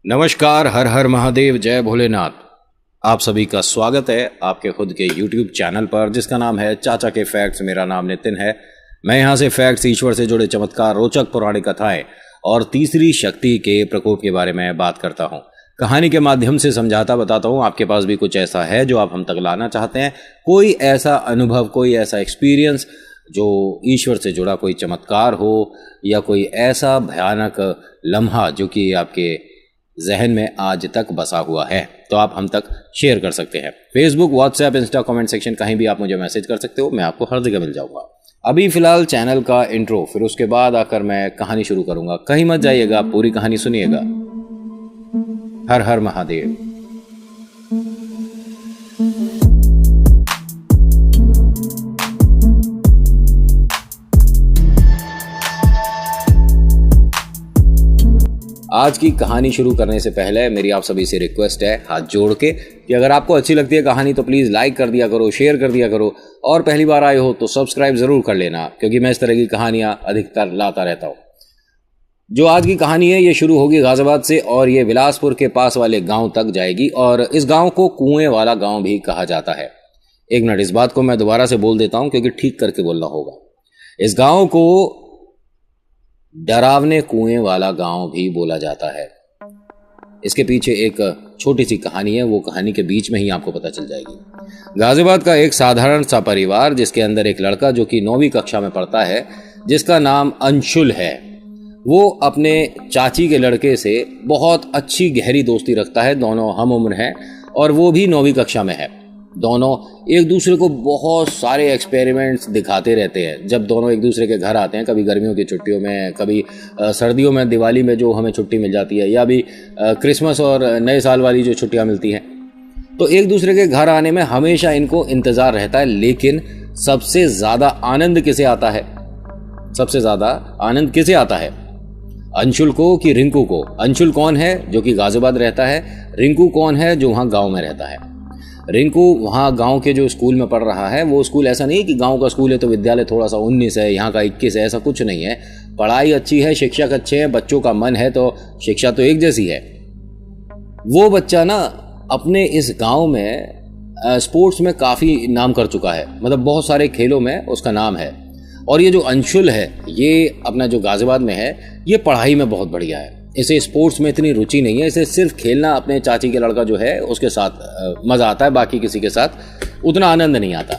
नमस्कार, हर हर महादेव, जय भोलेनाथ। आप सभी का स्वागत है आपके खुद के YouTube चैनल पर जिसका नाम है चाचा के फैक्ट्स। मेरा नाम नितिन है। मैं यहाँ से फैक्ट्स, ईश्वर से जुड़े चमत्कार, रोचक पौराणिक कथाएं और तीसरी शक्ति के प्रकोप के बारे में बात करता हूँ। कहानी के माध्यम से समझाता बताता हूँ। आपके पास भी कुछ ऐसा है जो आप हम तक लाना चाहते हैं, कोई ऐसा अनुभव, कोई ऐसा एक्सपीरियंस जो ईश्वर से जुड़ा कोई चमत्कार हो या कोई ऐसा भयानक लम्हा जो कि आपके जहन में आज तक बसा हुआ है, तो आप हम तक शेयर कर सकते हैं। Facebook, WhatsApp, Insta, comment section, कहीं भी आप मुझे मैसेज कर सकते हो। मैं आपको हर जगह मिल जाऊंगा। अभी फिलहाल चैनल का इंट्रो, फिर उसके बाद आकर मैं कहानी शुरू करूंगा। कहीं मत जाइएगा, पूरी कहानी सुनिएगा। हर हर महादेव। आज की कहानी शुरू करने से पहले मेरी आप सभी से रिक्वेस्ट है, हाथ जोड़ के, कि अगर आपको अच्छी लगती है कहानी तो प्लीज़ लाइक कर दिया करो, शेयर कर दिया करो, और पहली बार आए हो तो सब्सक्राइब ज़रूर कर लेना, क्योंकि मैं इस तरह की कहानियाँ अधिकतर लाता रहता हूँ। जो आज की कहानी है ये शुरू होगी गाजियाबाद से और ये बिलासपुर के पास वाले गाँव तक जाएगी, और इस गाँव को कुएँ वाला गाँव भी कहा जाता है। एक मिनट, इस बात को मैं दोबारा से बोल देता हूँ क्योंकि ठीक करके बोलना होगा। इस गाँव को डरावने कुएं वाला गांव भी बोला जाता है। इसके पीछे एक छोटी सी कहानी है, वो कहानी के बीच में ही आपको पता चल जाएगी। गाजियाबाद का एक साधारण सा परिवार, जिसके अंदर एक लड़का जो कि 9वीं कक्षा में पढ़ता है, जिसका नाम अंशुल है, वो अपने चाची के लड़के से बहुत अच्छी गहरी दोस्ती रखता है। दोनों हम उम्र हैं और वो भी 9वीं कक्षा में है। दोनों एक दूसरे को बहुत सारे एक्सपेरिमेंट्स दिखाते रहते हैं। जब दोनों एक दूसरे के घर आते हैं, कभी गर्मियों की छुट्टियों में, कभी सर्दियों में, दिवाली में जो हमें छुट्टी मिल जाती है, या भी क्रिसमस और नए साल वाली जो छुट्टियां मिलती हैं, तो एक दूसरे के घर आने में हमेशा इनको इंतज़ार रहता है। लेकिन सबसे ज़्यादा आनंद किसे आता है? सबसे ज़्यादा आनंद किसे आता है? अंशुल को कि रिंकू को? अंशुल कौन है? जो कि गाजियाबाद रहता है। रिंकू कौन है? जो वहाँ गाँव में रहता है। रिंकू वहाँ गांव के जो स्कूल में पढ़ रहा है, वो स्कूल ऐसा नहीं है कि गांव का स्कूल है तो विद्यालय थोड़ा सा 19 है, यहाँ का 21 है, ऐसा कुछ नहीं है। पढ़ाई अच्छी है, शिक्षक अच्छे हैं, बच्चों का मन है तो शिक्षा तो एक जैसी है। वो बच्चा ना अपने इस गांव में स्पोर्ट्स में काफ़ी नाम कर चुका है, मतलब बहुत सारे खेलों में उसका नाम है। और ये जो अंशुल है, ये अपना जो गाजियाबाद में है, ये पढ़ाई में बहुत बढ़िया है। इसे स्पोर्ट्स में इतनी रुचि नहीं है, इसे सिर्फ खेलना, अपने चाची के लड़का जो है उसके साथ मज़ा आता है, बाकी किसी के साथ उतना आनंद नहीं आता,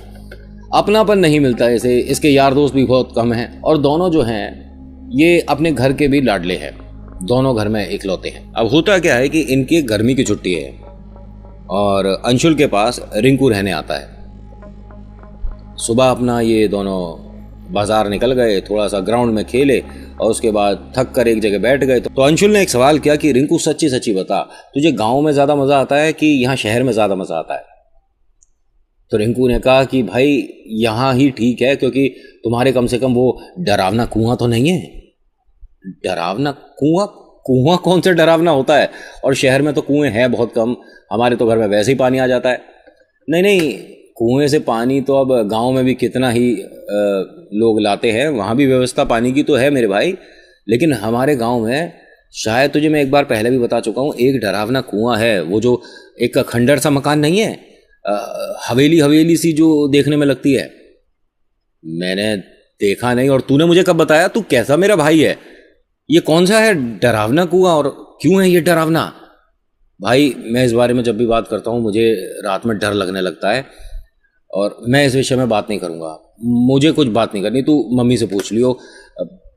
अपनापन नहीं मिलता इसे। इसके यार दोस्त भी बहुत कम हैं, और दोनों जो हैं ये अपने घर के भी लाडले हैं, दोनों घर में इकलौते हैं। अब होता क्या है कि इनकी गर्मी की छुट्टी है और अंशुल के पास रिंकू रहने आता है। सुबह अपना ये दोनों बाजार निकल गए, थोड़ा सा ग्राउंड में खेले और उसके बाद थक कर एक जगह बैठ गए। तो अंशुल ने एक सवाल किया कि रिंकू सच्ची सच्ची बता, तुझे गांव में ज़्यादा मज़ा आता है कि यहाँ शहर में ज़्यादा मज़ा आता है? तो रिंकू ने कहा कि भाई यहाँ ही ठीक है, क्योंकि तुम्हारे कम से कम वो डरावना कुआं तो नहीं है। डरावना कुआं? कुआं कौन से डरावना होता है? और शहर में तो कुएं हैं बहुत कम, हमारे तो घर में वैसे ही पानी आ जाता है। नहीं नहीं, कुएं से पानी तो अब गांव में भी कितना ही लोग लाते हैं, वहाँ भी व्यवस्था पानी की तो है मेरे भाई। लेकिन हमारे गांव में, शायद तुझे मैं एक बार पहले भी बता चुका हूँ, एक डरावना कुआं है। वो जो एक खंडर सा मकान नहीं है, हवेली हवेली सी जो देखने में लगती है, मैंने देखा नहीं। और तूने मुझे कब बताया? तू कैसा मेरा भाई है? ये कौन सा है डरावना कुआं और क्यों है ये डरावना? भाई मैं इस बारे में जब भी बात करता हूँ मुझे रात में डर लगने लगता है, और मैं इस विषय में बात नहीं करूँगा। मुझे कुछ बात नहीं करनी, तू मम्मी से पूछ लियो,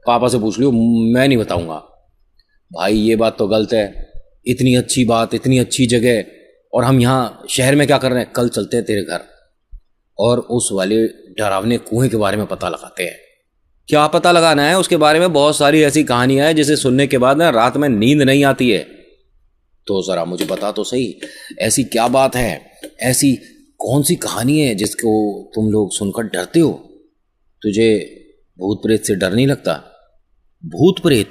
पापा से पूछ लियो, मैं नहीं बताऊँगा। भाई ये बात तो गलत है। इतनी अच्छी बात, इतनी अच्छी जगह, और हम यहाँ शहर में क्या कर रहे हैं? कल चलते हैं तेरे घर और उस वाले डरावने कुएं के बारे में पता लगाते हैं। क्या पता लगाना है? उसके बारे में बहुत सारी ऐसी कहानियाँ हैं जिसे सुनने के बाद ना रात में नींद नहीं आती है। तो ज़रा मुझे बता तो सही, ऐसी क्या बात है, ऐसी कौन सी कहानी है जिसको तुम लोग सुनकर डरते हो? तुझे भूत प्रेत से डर नहीं लगता? भूत प्रेत?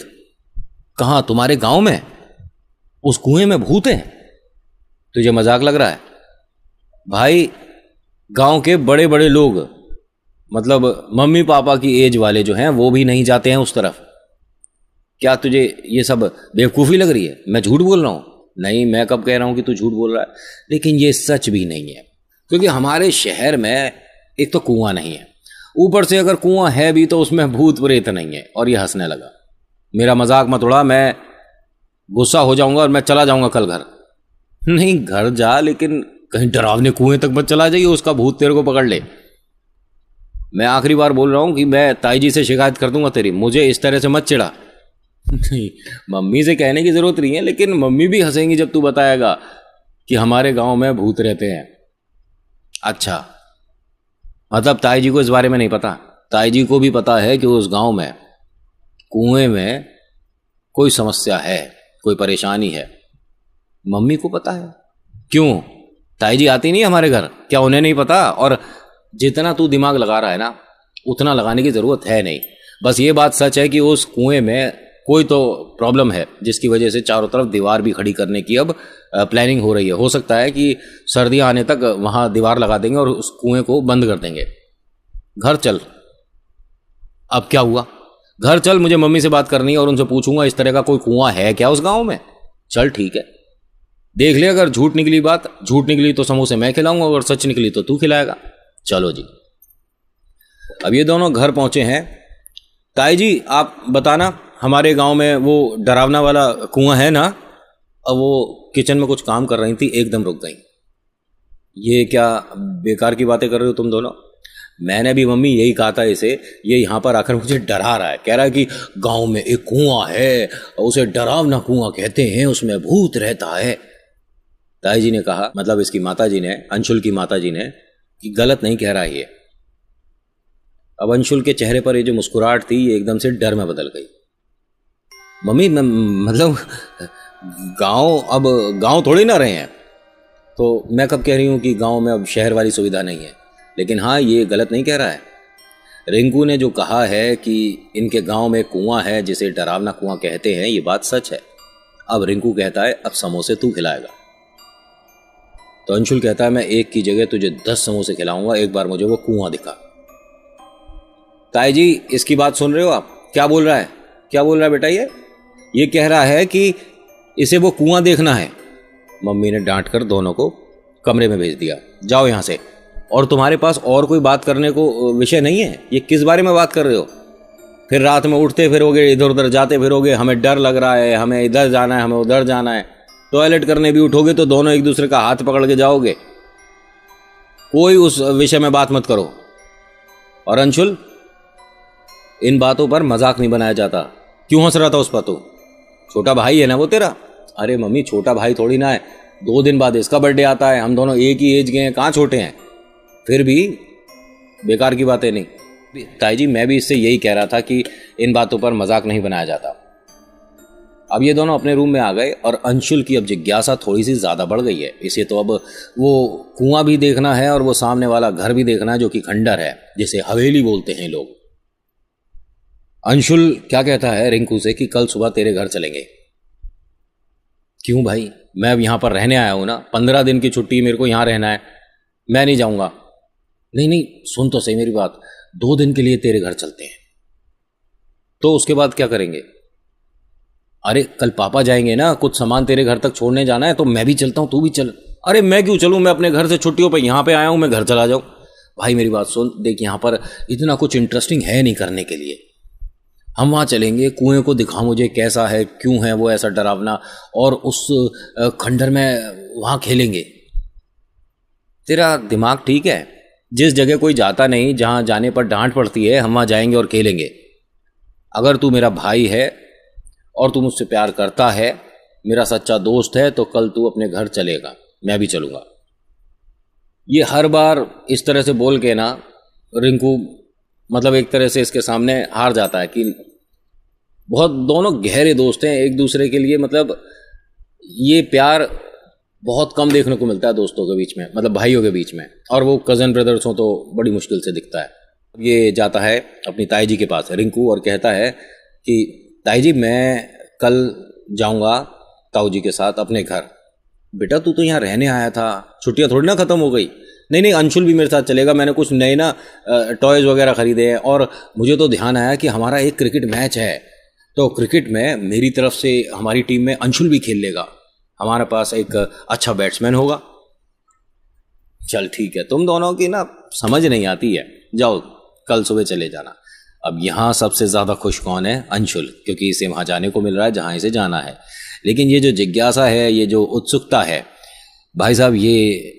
कहाँ? तुम्हारे गांव में उस कुएं में भूत हैं? तुझे मजाक लग रहा है? भाई गांव के बड़े बड़े लोग, मतलब मम्मी पापा की एज वाले जो हैं, वो भी नहीं जाते हैं उस तरफ। क्या तुझे ये सब बेवकूफ़ी लग रही है? मैं झूठ बोल रहा हूँ? नहीं, मैं कब कह रहा हूँ कि तू झूठ बोल रहा है, लेकिन ये सच भी नहीं है, क्योंकि हमारे शहर में एक तो कुआं नहीं है, ऊपर से अगर कुआं है भी तो उसमें भूत प्रेत नहीं है। और ये हंसने लगा। मेरा मजाक मत उड़ा, मैं गुस्सा हो जाऊंगा और मैं चला जाऊंगा कल घर। नहीं, घर जा, लेकिन कहीं डरावने कुएं तक मत चला जाइए, उसका भूत तेरे को पकड़ ले। मैं आखिरी बार बोल रहा हूं कि मैं ताई जी से शिकायत कर दूंगा तेरी, मुझे इस तरह से मत चिढ़ा। नहीं, मम्मी से कहने की जरूरत नहीं है, लेकिन मम्मी भी हंसेंगी जब तू बताएगा कि हमारे गांव में भूत रहते हैं। अच्छा, मतलब ताई जी को इस बारे में नहीं पता? ताई जी को भी पता है कि उस गांव में कुएं में कोई समस्या है, कोई परेशानी है। मम्मी को पता है। क्यों? ताई जी आती नहीं हमारे घर, क्या उन्हें नहीं पता? और जितना तू दिमाग लगा रहा है ना, उतना लगाने की जरूरत है नहीं। बस ये बात सच है कि उस कुएं में कोई तो प्रॉब्लम है, जिसकी वजह से चारों तरफ दीवार भी खड़ी करने की अब प्लानिंग हो रही है। हो सकता है कि सर्दियां आने तक वहां दीवार लगा देंगे और उस कुएं को बंद कर देंगे। घर चल। अब क्या हुआ? घर चल, मुझे मम्मी से बात करनी है और उनसे पूछूंगा इस तरह का कोई कुआं है क्या उस गांव में। चल ठीक है, देख ले, अगर झूठ निकली बात, झूठ निकली तो समोसे मैं खिलाऊंगा, अगर सच निकली तो तू खिलाएगा। चलो जी। अब ये दोनों घर पहुंचे हैं। ताई जी आप बताना, हमारे गांव में वो डरावना वाला कुआं है ना? अब वो किचन में कुछ काम कर रही थी, एकदम रुक गई। ये क्या बेकार की बातें कर रहे हो तुम दोनों? मैंने भी मम्मी यही कहा था इसे, ये यहाँ पर आकर मुझे डरा रहा है, कह रहा है कि गांव में एक कुआं है, उसे डरावना कुआं कहते हैं, उसमें भूत रहता है। ताई जी ने कहा, मतलब इसकी माता जी ने, अंशुल की माता जी ने, कि गलत नहीं कह रहा है ये। अब अंशुल के चेहरे पर ये जो मुस्कुराहट थी, ये एकदम से डर में बदल गई। मम्मी मतलब अब गांव थोड़ी ना रहे हैं, तो मैं कब कह रही हूँ कि गांव में अब शहर वाली सुविधा नहीं है। लेकिन हाँ, ये गलत नहीं कह रहा है। रिंकू ने जो कहा है कि इनके गांव में कुआं है जिसे डरावना कुआं कहते हैं, ये बात सच है। अब रिंकू कहता है अब समोसे तू खिलाएगा। तो अंशुल कहता है मैं एक की जगह तुझे 10 समोसे खिलाऊंगा, एक बार मुझे वो कुआं दिखा। ताई जी इसकी बात सुन रहे हो आप? क्या बोल रहा है? क्या बोल रहा है बेटा? ये कह रहा है कि इसे वो कुआं देखना है। मम्मी ने डांट कर दोनों को कमरे में भेज दिया, जाओ यहां से। और तुम्हारे पास और कोई बात करने को विषय नहीं है? ये किस बारे में बात कर रहे हो? फिर रात में उठते फिरोगे, इधर उधर जाते फिरोगे, हमें डर लग रहा है, हमें इधर जाना है, हमें उधर जाना है। टॉयलेट करने भी उठोगे तो दोनों एक दूसरे का हाथ पकड़ के जाओगे। कोई उस विषय में बात मत करो। और अंशुल, इन बातों पर मजाक नहीं बनाया जाता। क्यों हंस रहा था उस पर? तो छोटा भाई है ना वो तेरा। अरे मम्मी, छोटा भाई थोड़ी ना है, 2 दिन बाद इसका बर्थडे आता है, हम दोनों एक ही एज के हैं, कहाँ छोटे हैं? फिर भी बेकार की बातें नहीं। ताई जी मैं भी इससे यही कह रहा था कि इन बातों पर मजाक नहीं बनाया जाता। अब ये दोनों अपने रूम में आ गए और अंशुल की अब जिज्ञासा थोड़ी सी ज्यादा बढ़ गई है। इसे तो अब वो कुआं भी देखना है और वो सामने वाला घर भी देखना है, जो कि खंडर है, जिसे हवेली बोलते हैं लोग। अंशुल क्या कहता है रिंकू से कि कल सुबह तेरे घर चलेंगे। क्यों भाई? मैं अब यहां पर रहने आया हूं ना, 15 दिन की छुट्टी, मेरे को यहां रहना है, मैं नहीं जाऊंगा। नहीं नहीं, सुन तो सही मेरी बात, 2 दिन के लिए तेरे घर चलते हैं। तो उसके बाद क्या करेंगे? अरे कल पापा जाएंगे ना, कुछ सामान तेरे घर तक छोड़ने जाना है, तो मैं भी चलता हूं, तू भी चल। अरे मैं क्यों चलूं? मैं अपने घर से छुट्टियों पे यहां पे आया हूं, मैं घर चला जाऊं। भाई मेरी बात सुन, देख यहां पर इतना कुछ इंटरेस्टिंग है नहीं करने के लिए। हम वहां चलेंगे, कुएं को दिखा मुझे कैसा है, क्यों है वो ऐसा डरावना, और उस खंडर में वहां खेलेंगे। तेरा दिमाग ठीक है? जिस जगह कोई जाता नहीं, जहां जाने पर डांट पड़ती है, हम वहां जाएंगे और खेलेंगे। अगर तू मेरा भाई है और तू मुझसे प्यार करता है, मेरा सच्चा दोस्त है, तो कल तू अपने घर चलेगा, मैं भी चलूंगा। ये हर बार इस तरह से बोल के ना रिंकू मतलब एक तरह से इसके सामने हार जाता है कि बहुत दोनों गहरे दोस्त हैं एक दूसरे के लिए। मतलब ये प्यार बहुत कम देखने को मिलता है दोस्तों के बीच में, मतलब भाइयों के बीच में, और वो कज़न ब्रदर्स हो तो बड़ी मुश्किल से दिखता है। ये जाता है अपनी ताई जी के पास रिंकू और कहता है कि ताई जी मैं कल जाऊंगा ताऊ जी के साथ अपने घर। बेटा तू तो यहाँ रहने आया था, छुट्टियां थोड़ी ना ख़त्म हो गई। नहीं नहीं, अंशुल भी मेरे साथ चलेगा, मैंने कुछ नए ना टॉयज़ वगैरह ख़रीदे हैं, और मुझे तो ध्यान आया कि हमारा एक क्रिकेट मैच है, तो क्रिकेट में मेरी तरफ से हमारी टीम में अंशुल भी खेल लेगा, हमारे पास एक अच्छा बैट्समैन होगा। चल ठीक है, तुम दोनों की ना समझ नहीं आती है, जाओ कल सुबह चले जाना। अब यहाँ सबसे ज़्यादा खुश कौन है? अंशुल, क्योंकि इसे वहाँ जाने को मिल रहा है जहाँ इसे जाना है। लेकिन ये जो जिज्ञासा है, ये जो उत्सुकता है, भाई साहब ये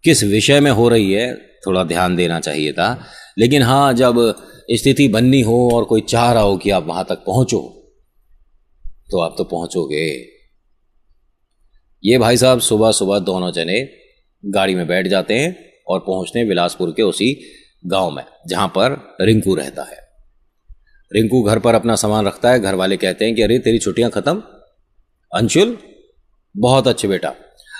किस विषय में हो रही है थोड़ा ध्यान देना चाहिए था। लेकिन हाँ, जब स्थिति बननी हो और कोई चाह रहा हो कि आप वहाँ तक पहुँचो तो आप तो पहुँचोगे। ये भाई साहब सुबह सुबह दोनों जने गाड़ी में बैठ जाते हैं और पहुँचते हैं बिलासपुर के उसी गांव में जहाँ पर रिंकू रहता है। रिंकू घर पर अपना सामान रखता है। घर वाले कहते हैं कि अरे तेरी छुट्टियां खत्म? अंशुल, बहुत अच्छे बेटा,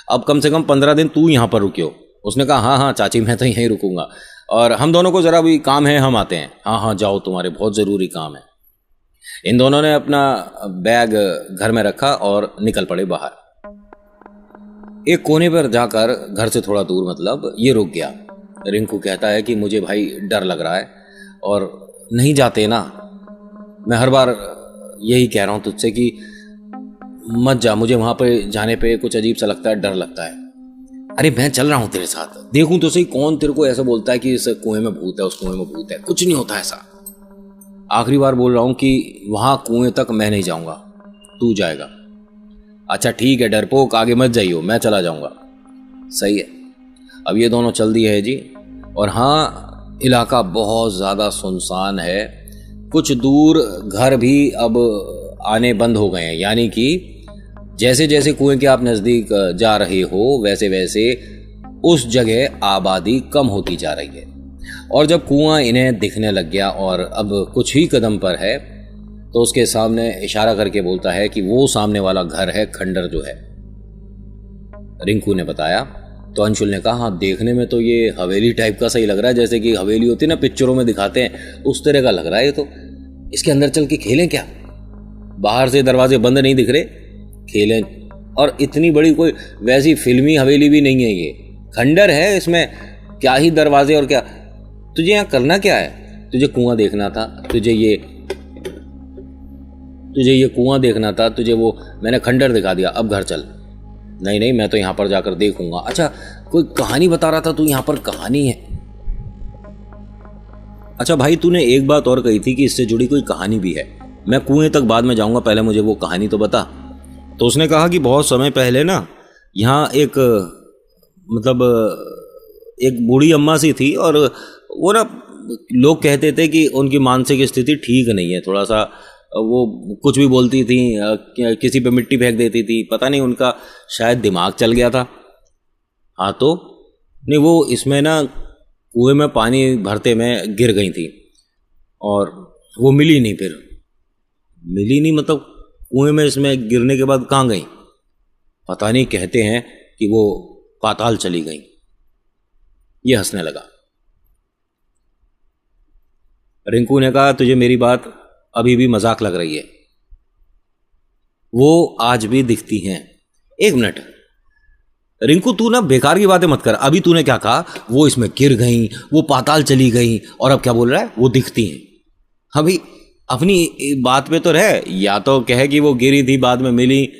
अब कम से कम 15 दिन तू यहाँ पर रुकियो। उसने कहा हाँ हाँ चाची, मैं तो यहीं रुकूंगा, और हम दोनों को ज़रा भी काम है, हम आते हैं। हाँ हाँ जाओ, तुम्हारे बहुत ज़रूरी काम है। इन दोनों ने अपना बैग घर में रखा और निकल पड़े बाहर। एक कोने पर जाकर, घर से थोड़ा दूर मतलब, ये रुक गया। रिंकू कहता है कि मुझे भाई डर लग रहा है और नहीं जाते ना, मैं हर बार यही कह रहा हूँ तुझसे कि मत जा, मुझे वहाँ पे जाने पे कुछ अजीब सा लगता है, डर लगता है। अरे मैं चल रहा हूँ तेरे साथ, देखूँ तो सही कौन तेरे को ऐसा बोलता है कि इस कुएं में भूत है, उस कुएं में भूत है। कुछ नहीं होता ऐसा, आखिरी बार बोल रहा हूँ कि वहाँ कुएं तक मैं नहीं जाऊँगा, तू जाएगा। अच्छा ठीक है डरपोक, आगे मत जाइयो, मैं चला जाऊँगा। सही है। अब ये दोनों चल दिए है जी। और हाँ, इलाका बहुत ज़्यादा सुनसान है। कुछ दूर घर भी अब आने बंद हो गए हैं, यानी कि जैसे जैसे कुएं के आप नज़दीक जा रहे हो वैसे वैसे उस जगह आबादी कम होती जा रही है। और जब कुआं इन्हें दिखने लग गया और अब कुछ ही कदम पर है, तो उसके सामने इशारा करके बोलता है कि वो सामने वाला घर है खंडर जो है। रिंकू ने बताया। तो अंशुल ने कहा हाँ, देखने में तो ये हवेली टाइप का सही लग रहा है, जैसे कि हवेली होती है ना पिक्चरों में दिखाते हैं, उस तरह का लग रहा है ये तो। इसके अंदर चल के खेलें क्या? बाहर से दरवाजे बंद नहीं दिख रहे, खेलें। और इतनी बड़ी कोई वैसी फिल्मी हवेली भी नहीं है, ये खंडर है, इसमें क्या ही दरवाजे और क्या। तुझे यहाँ करना क्या है? तुझे कुआं देखना था, तुझे ये कुआं देखना था, तुझे वो मैंने खंडर दिखा दिया, अब घर चल। नहीं नहीं, मैं तो यहाँ पर जाकर देखूंगा। अच्छा, कोई कहानी बता रहा था तू, यहाँ पर कहानी है? अच्छा भाई, तूने एक बात और कही थी कि इससे जुड़ी कोई कहानी भी है। मैं कुएं तक बाद में जाऊंगा, पहले मुझे वो कहानी तो बता। तो उसने कहा कि बहुत समय पहले ना यहाँ एक एक बूढ़ी अम्मा सी थी, और वो ना लोग कहते थे कि उनकी मानसिक स्थिति ठीक नहीं है, थोड़ा सा वो कुछ भी बोलती थी, किसी पे मिट्टी फेंक देती थी, पता नहीं उनका शायद दिमाग चल गया था। हाँ तो नहीं, वो इसमें ना कुएं में पानी भरते में गिर गई थी और वो मिली नहीं, फिर मिली नहीं मतलब कुएं में इसमें गिरने के बाद कहाँ गई पता नहीं, कहते हैं कि वो पाताल चली गई। ये हंसने लगा। रिंकू ने कहा तुझे मेरी बात अभी भी मजाक लग रही है? वो आज भी दिखती हैं। एक मिनट रिंकू, तू ना बेकार की बातें मत कर। अभी तूने क्या कहा? वो इसमें गिर गई, वो पाताल चली गई, और अब क्या बोल रहा है? वो दिखती हैं। अभी अपनी बात पे तो रह, या तो कहे कि वो गिरी थी बाद में मिली,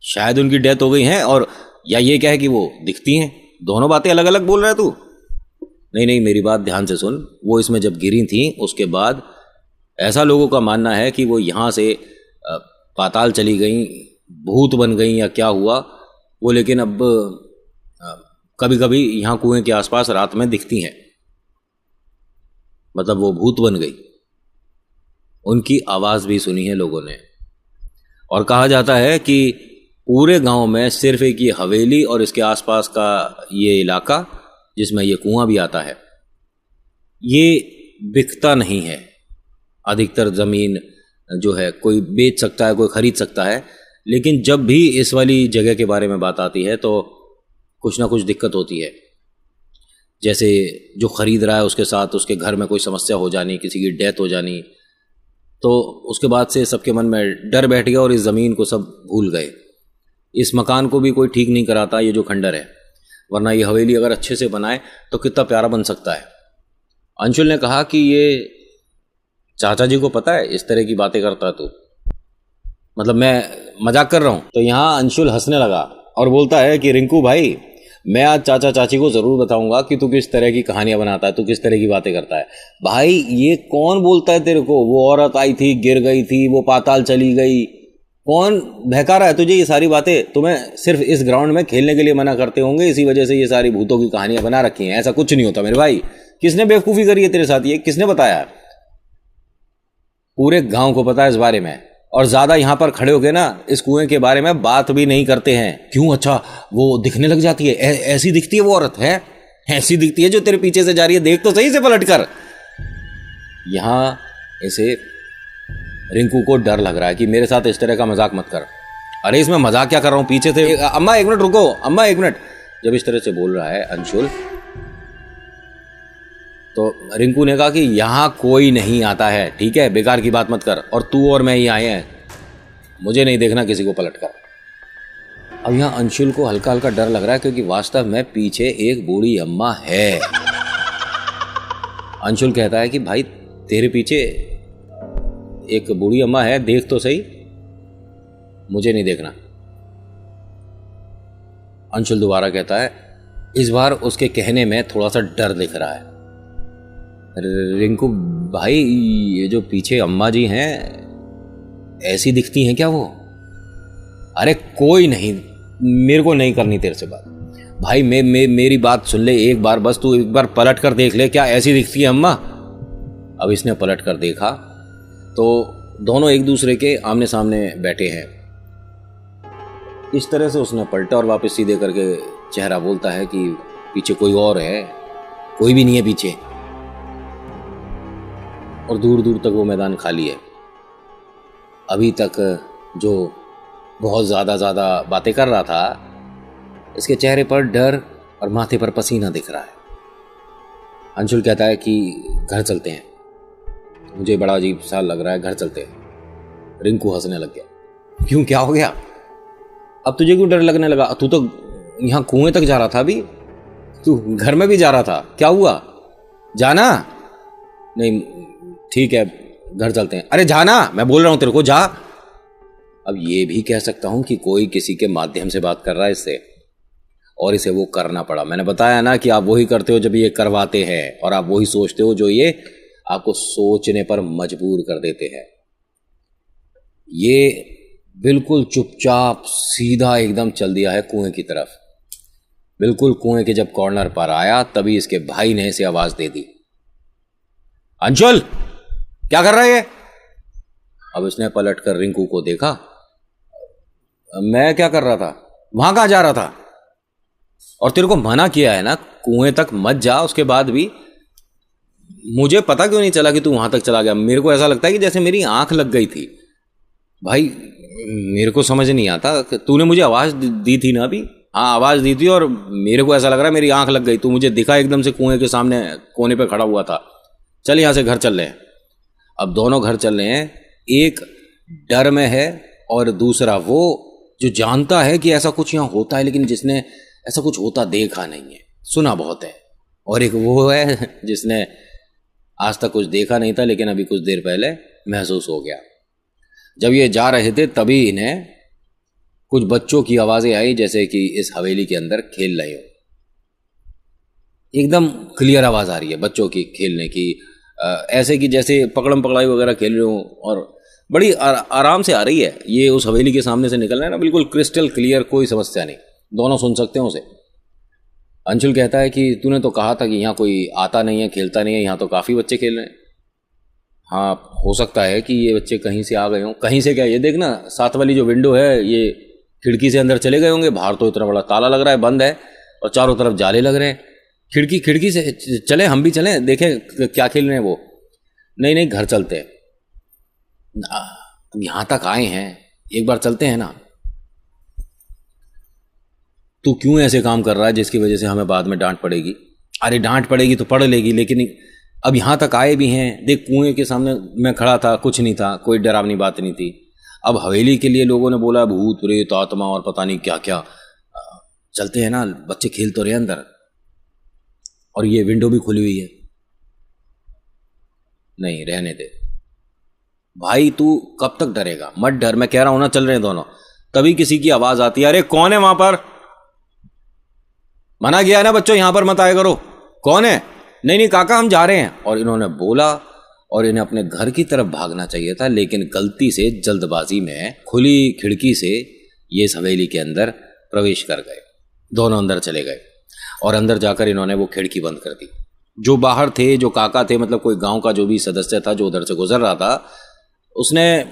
शायद उनकी डेथ हो गई है, और या ये कहे कि वो दिखती हैं। दोनों बातें अलग अलग बोल रहा है तू। नहीं नहीं, मेरी बात ध्यान से सुन। वो इसमें जब गिरी थी उसके बाद ऐसा लोगों का मानना है कि वो यहाँ से पाताल चली गई, भूत बन गई या क्या हुआ वो, लेकिन अब कभी कभी यहाँ कुएं के आसपास रात में दिखती हैं, मतलब वो भूत बन गई। उनकी आवाज़ भी सुनी है लोगों ने, और कहा जाता है कि पूरे गांव में सिर्फ एक ये हवेली और इसके आसपास का ये इलाका जिसमें ये कुआं भी आता है, ये बिकता नहीं है। अधिकतर ज़मीन जो है कोई बेच सकता है, कोई ख़रीद सकता है, लेकिन जब भी इस वाली जगह के बारे में बात आती है तो कुछ ना कुछ दिक्कत होती है। जैसे जो ख़रीद रहा है उसके साथ उसके घर में कोई समस्या हो जानी, किसी की डेथ हो जानी, तो उसके बाद से सबके मन में डर बैठ गया और इस ज़मीन को सब भूल गए। इस मकान को भी कोई ठीक नहीं कराता ये जो खंडर है, वरना ये हवेली अगर अच्छे से बनाए तो कितना प्यारा बन सकता है। अंशुल ने कहा कि ये चाचा जी को पता है इस तरह की बातें करता है तू? मतलब मैं मजाक कर रहा हूँ। तो यहाँ अंशुल हंसने लगा और बोलता है कि रिंकू भाई, मैं आज चाचा चाची को ज़रूर बताऊंगा कि तू किस तरह की कहानियां बनाता है, तू किस तरह की बातें करता है। भाई ये कौन बोलता है तेरे को, वो औरत आई थी, गिर गई थी, वो पाताल चली गई, कौन बहका रहा है तुझे ये सारी बातें? तुम्हें सिर्फ इस ग्राउंड में खेलने के लिए मना करते होंगे, इसी वजह से ये सारी भूतों की कहानियां बना रखी हैं। ऐसा कुछ नहीं होता मेरे भाई। किसने बेवकूफ़ी करी है तेरे साथ? ये किसने बताया? पूरे गांव को पता है इस बारे में, और ज्यादा यहां पर खड़े होके ना इस कुएं के बारे में बात भी नहीं करते हैं। क्यों? अच्छा, वो दिखने लग जाती है, ऐसी दिखती है वो औरत? है ऐसी दिखती है जो तेरे पीछे से जा रही है? देख तो सही से पलट कर। यहां इसे रिंकू को डर लग रहा है कि मेरे साथ इस तरह का मजाक मत कर। अरे इसमें मजाक क्या कर रहा हूं? पीछे से अम्मा एक मिनट रुको, अम्मा एक मिनट। जब इस तरह से बोल रहा है अंशुल, तो रिंकू ने कहा कि यहाँ कोई नहीं आता है, ठीक है, बेकार की बात मत कर, और तू और मैं ही आए हैं, मुझे नहीं देखना किसी को पलट कर। अब यहाँ अंशुल को हल्का हल्का डर लग रहा है क्योंकि वास्तव में पीछे एक बूढ़ी अम्मा है। अंशुल कहता है कि भाई तेरे पीछे एक बूढ़ी अम्मा है, देख तो सही। मुझे नहीं देखना। अंशुल दोबारा कहता है, इस बार उसके कहने में थोड़ा सा डर दिख रहा है। रिंकू भाई, ये जो पीछे अम्मा जी हैं, ऐसी दिखती हैं क्या वो? अरे कोई नहीं, मेरे को नहीं करनी तेरे से बात। भाई मेरी बात सुन ले एक बार, बस तू एक बार पलट कर देख ले, क्या ऐसी दिखती है अम्मा? अब इसने पलट कर देखा तो दोनों एक दूसरे के आमने सामने बैठे हैं। इस तरह से उसने पलटा और वापस सीधे करके चेहरा बोलता है कि पीछे कोई और है, कोई भी नहीं है पीछे, और दूर दूर तक वो मैदान खाली है। अभी तक जो बहुत ज़्यादा बातें कर रहा था, इसके चेहरे पर डर और माथे पर पसीना दिख रहा है। अंशुल कहता है कि घर चलते हैं, मुझे बड़ा अजीब सा लग रहा है, घर चलते हैं। रिंकू हंसने लग गया। क्यों, क्या हो गया? अब तुझे क्यों डर लगने लगा? तू तो यहाँ कुएं तक जा रहा था, अभी तू घर में भी जा रहा था, क्या हुआ? जाना? नहीं ठीक है, घर चलते हैं। अरे जाना, मैं बोल रहा हूं तेरे को, जा। अब ये भी कह सकता हूं कि कोई किसी के माध्यम से बात कर रहा है इससे, और इसे वो करना पड़ा। मैंने बताया ना कि आप वही करते हो जब ये करवाते हैं, और आप वही सोचते हो जो ये आपको सोचने पर मजबूर कर देते हैं। ये बिल्कुल चुपचाप सीधा एकदम चल दिया है कुएं की तरफ। बिल्कुल कुएं के जब कॉर्नर पर आया तभी इसके भाई ने इसे आवाज दे दी, अंशुल क्या कर रहा है ये? अब इसने पलट कर रिंकू को देखा। मैं क्या कर रहा था? वहां कहां जा रहा था? और तेरे को मना किया है ना कुएं तक मत जा, उसके बाद भी मुझे पता क्यों नहीं चला कि तू वहां तक चला गया? मेरे को ऐसा लगता है कि जैसे मेरी आंख लग गई थी। भाई मेरे को समझ नहीं आता, तूने मुझे आवाज दी थी ना अभी? हाँ आवाज दी थी, और मेरे को ऐसा लग रहा है मेरी आंख लग गई। तू मुझे दिखा एकदम से कुएं के सामने कोने पे खड़ा हुआ था। चल यहां से घर चल रहे हैं। अब दोनों घर चल रहे हैं, एक डर में है और दूसरा वो जो जानता है कि ऐसा कुछ यहाँ होता है, लेकिन जिसने ऐसा कुछ होता देखा नहीं है, सुना बहुत है। और एक वो है जिसने आज तक कुछ देखा नहीं था, लेकिन अभी कुछ देर पहले महसूस हो गया। जब ये जा रहे थे तभी इन्हें कुछ बच्चों की आवाजें आई, जैसे कि इस हवेली के अंदर खेल रहे हो। एकदम क्लियर आवाज आ रही है बच्चों की खेलने की, ऐसे कि जैसे पकड़म पकड़ाई वगैरह खेल रहे हो, और बड़ी आराम से आ रही है। ये उस हवेली के सामने से निकल रहा है ना, बिल्कुल क्रिस्टल क्लियर, कोई समस्या नहीं, दोनों सुन सकते हैं उसे। अंशुल कहता है कि तूने तो कहा था कि यहाँ कोई आता नहीं है, खेलता नहीं है, यहाँ तो काफ़ी बच्चे खेल रहे हैं। हाँ हो सकता है कि ये बच्चे कहीं से आ गए हों। कहीं से क्या, ये देखना साथ वाली जो विंडो है, ये खिड़की से अंदर चले गए होंगे। बाहर तो इतना बड़ा ताला लग रहा है, बंद है, और चारों तरफ जाले लग रहे हैं। खिड़की से चले, हम भी चलें, देखें क्या खेल रहे हैं वो। नहीं घर चलते हैं, यहाँ तक आए हैं, एक बार चलते हैं ना। तू क्यों ऐसे काम कर रहा है जिसकी वजह से हमें बाद में डांट पड़ेगी? अरे डांट पड़ेगी तो पड़ लेगी, लेकिन अब यहाँ तक आए भी हैं। देख कुएं के सामने मैं खड़ा था, कुछ नहीं था, कोई डरावनी बात नहीं थी। अब हवेली के लिए लोगों ने बोला भूत प्रेत आत्मा और पता नहीं क्या क्या। चलते हैं ना, बच्चे खेल तो रहे अंदर, और ये विंडो भी खुली हुई है। नहीं रहने दे, भाई तू कब तक डरेगा, मत डर, मैं कह रहा हूं ना, चल रहे हैं दोनों। तभी किसी की आवाज आती है, अरे कौन है वहां पर, मना किया है ना बच्चों यहां पर मत आया करो, कौन है, नहीं नहीं काका हम जा रहे हैं। और इन्होंने बोला और इन्हें अपने घर की तरफ भागना चाहिए था, लेकिन गलती से जल्दबाजी में खुली खिड़की से ये इस हवेली के अंदर प्रवेश कर गए। दोनों अंदर चले गए और अंदर जाकर इन्होंने वो खिड़की बंद कर दी। जो बाहर थे, जो काका थे, मतलब कोई गांव का जो भी सदस्य था जो उधर से गुजर रहा था, उसने,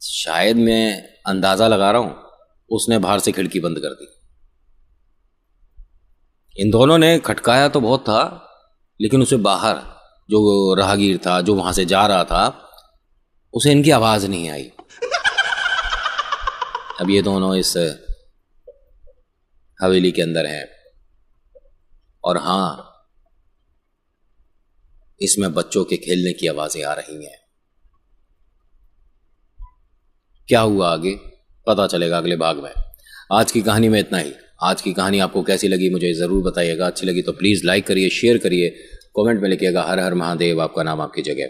शायद मैं अंदाजा लगा रहा हूं, उसने बाहर से खिड़की बंद कर दी। इन दोनों ने खटकाया तो बहुत था, लेकिन उसे बाहर जो राहगीर था जो वहां से जा रहा था, उसे इनकी आवाज नहीं आई। अब ये दोनों इस हवेली के अंदर हैं और हां, इसमें बच्चों के खेलने की आवाजें आ रही हैं। क्या हुआ आगे पता चलेगा अगले भाग में। आज की कहानी में इतना ही। आज की कहानी आपको कैसी लगी मुझे ज़रूर बताइएगा। अच्छी लगी तो प्लीज़ लाइक करिए, शेयर करिए, कमेंट में लिखिएगा हर हर महादेव, आपका नाम आपकी जगह।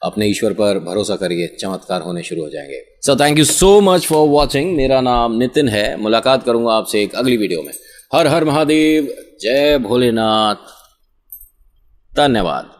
अपने ईश्वर पर भरोसा करिए, चमत्कार होने शुरू हो जाएंगे। So thank you so much for watching. मेरा नाम नितिन है। मुलाकात करूंगा आपसे एक अगली वीडियो में। हर हर महादेव, जय भोलेनाथ, धन्यवाद।